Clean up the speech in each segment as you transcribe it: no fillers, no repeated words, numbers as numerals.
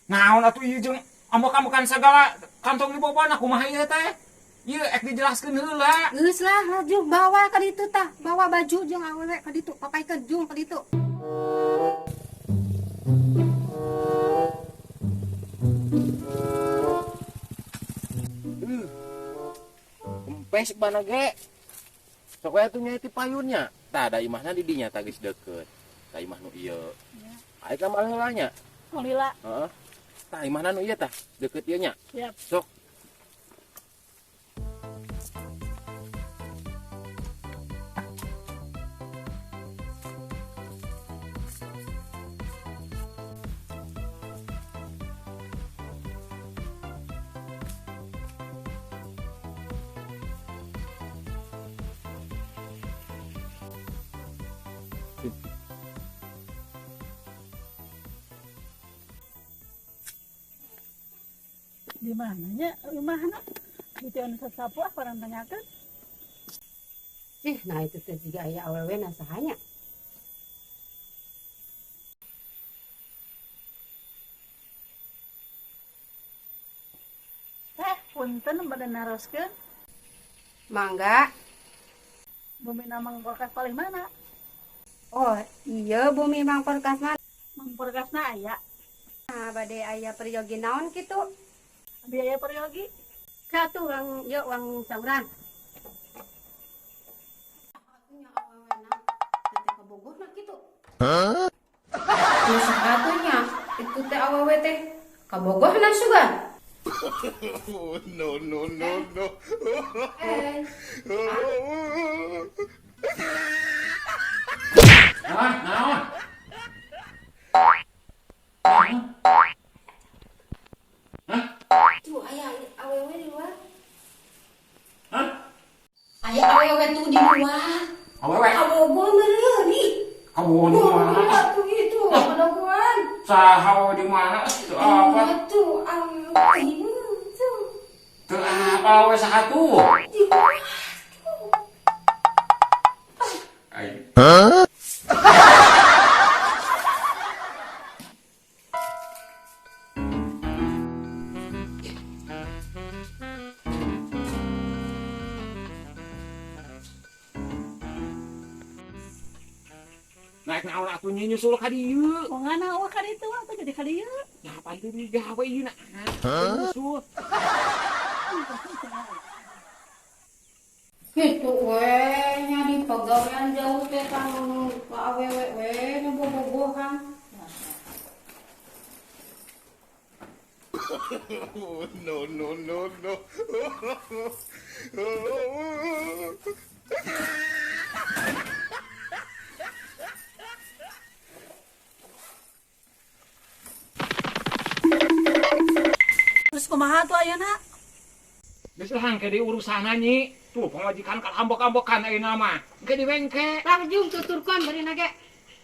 Naon atuh ieu jeung ambek-ambekan sagala kantong di bawah kumaha ieu teh? Ieu ek dijelaskeun heula. Geus lah, Raju bawa ka ditu tah, bawa baju jeung awewe ka ditu, papaikeun jung ka ditu. Kempes bana ge. Sok we atuh nya ti payunnya. Tah da imahna di dinya tah geus deukeut. Tah imah nu ieu. Aya ka mah heula nya. Oh lila. Heeh. Tah imahna nu ieu tah deukeut ieu nya. Siap. Sok. Di mananya rumahna? Itu anu sasapu orang tanyakeun. Nah itu teh juga aya awewe na sahanya. Punten bade naroskeun. Mangga. Bumi namang kulkas paling mana? Oh, iya bumi Mang Perkas mah. Mang kulkasna aya. Nah, bade aya peryogi naon kitu? Biaya peryogi. Katu wang yo wang sauran. Atunya awewena teh kabogorna kitu. Terus satunya itu teh awewe teh kabogorna sugan. No. Naon? Tuh aya awewe di luar. Hah? Aya awewe tuh di luar. Awewe, Kabogor meureun di. kamu di mana? Tuh itu, kabogoran. Saha di mana? Teu apa? Tuh awewe tuh. Teu apa we saha tuh? Di luar. Ai. Naik naon atuh nyusul ka dieu. Oh ngana eueuh ka ditu atuh jadi ka dieu. Nyapa itu digawe ieu na. Nyusul. Gitu we nya di pegawaian jauh teh kang ka awewe we nu bobogohan. No. Terus kumaha tuh ayeuna? Geus lang ke di urusanna nyi. Tuh pamajikan ka ambek-ambekan ayeuna mah. Engke di bengke. Tah jung tuturkeun bari na ge.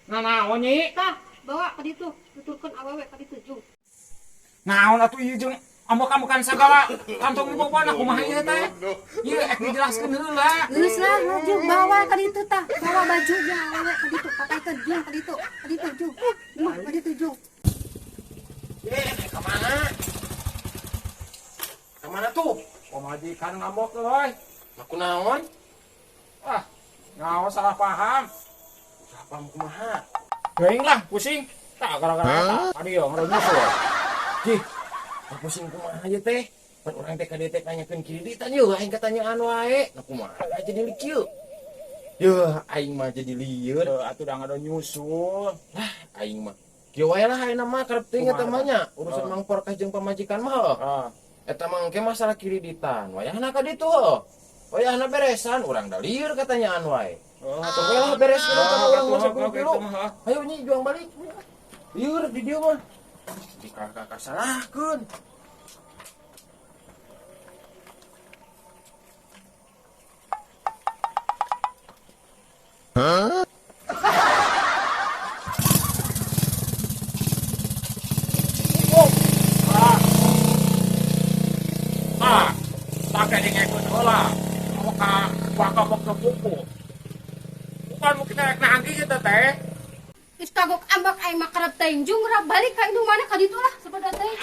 Nanaon nyi? Tah bawa ka ditu tuturkeun awewe ka ditu jung. Naon atuh ieu jeung ambek-ambekan sagala kantong di bawah kumaha ieu teh? Ieu ek dijelaskeun heula. Geus lah Raju bawa ka ditu tah, bawa baju jeung awewe ka ditu, papaikeun jung ka ditu jung. Ka ditu jung. Kemana? Kemana tuh? Pemajikan ngambok euy. Aku naon? Wah, ngaos salah paham. Salah paham kumaha? Geuing lah, pusing. Tak gara-gara eta. Tadi yo ngaruh nyusul. Cih, pusing kumaha aja teh. Pan urang teh kade teh nanyakeun kreditan yeuh aing katanyaan wae. Nah kumaha jadi likieu? Yeuh aing mah jadi lieur. Atuh udah ngaruh nyusul. Lah aing mah. Kieu wae lah ayeuna mah karep teh Kumaha eta mah nya eta? urusan Mang Porkas jeung pamajikan mah. Ah, Eta mah engke masalah kreditan. Wayahna ka ditu heuh. Wayahna beresan urang da lieur katanyaan wae. Atuh we lah beres kita sama urang masuk dulu. Ayo nyi juang balik. Lieur di dieu mah. Di kakak salahkeun. pakai dengekun heula. Maka bakal buku. Bukan mungkin naik nanggi gitu teh. Geus kagok ambak aing mah karep teh jung rap balik ka indung mana ka ditu lah sabada teh.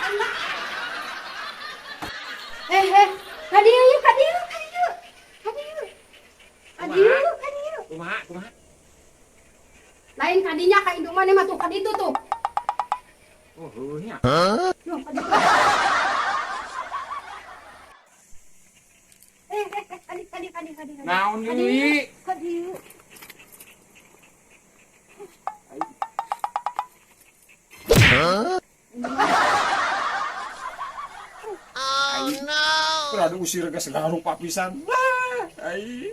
Lain kadinya ka indung mana mah tuh kaditu tuh. Oh, heunya. Yuh, kaditu. Kadi. Naon deui? Kadi. Beradu usir ke segala rupa pisan. Ai.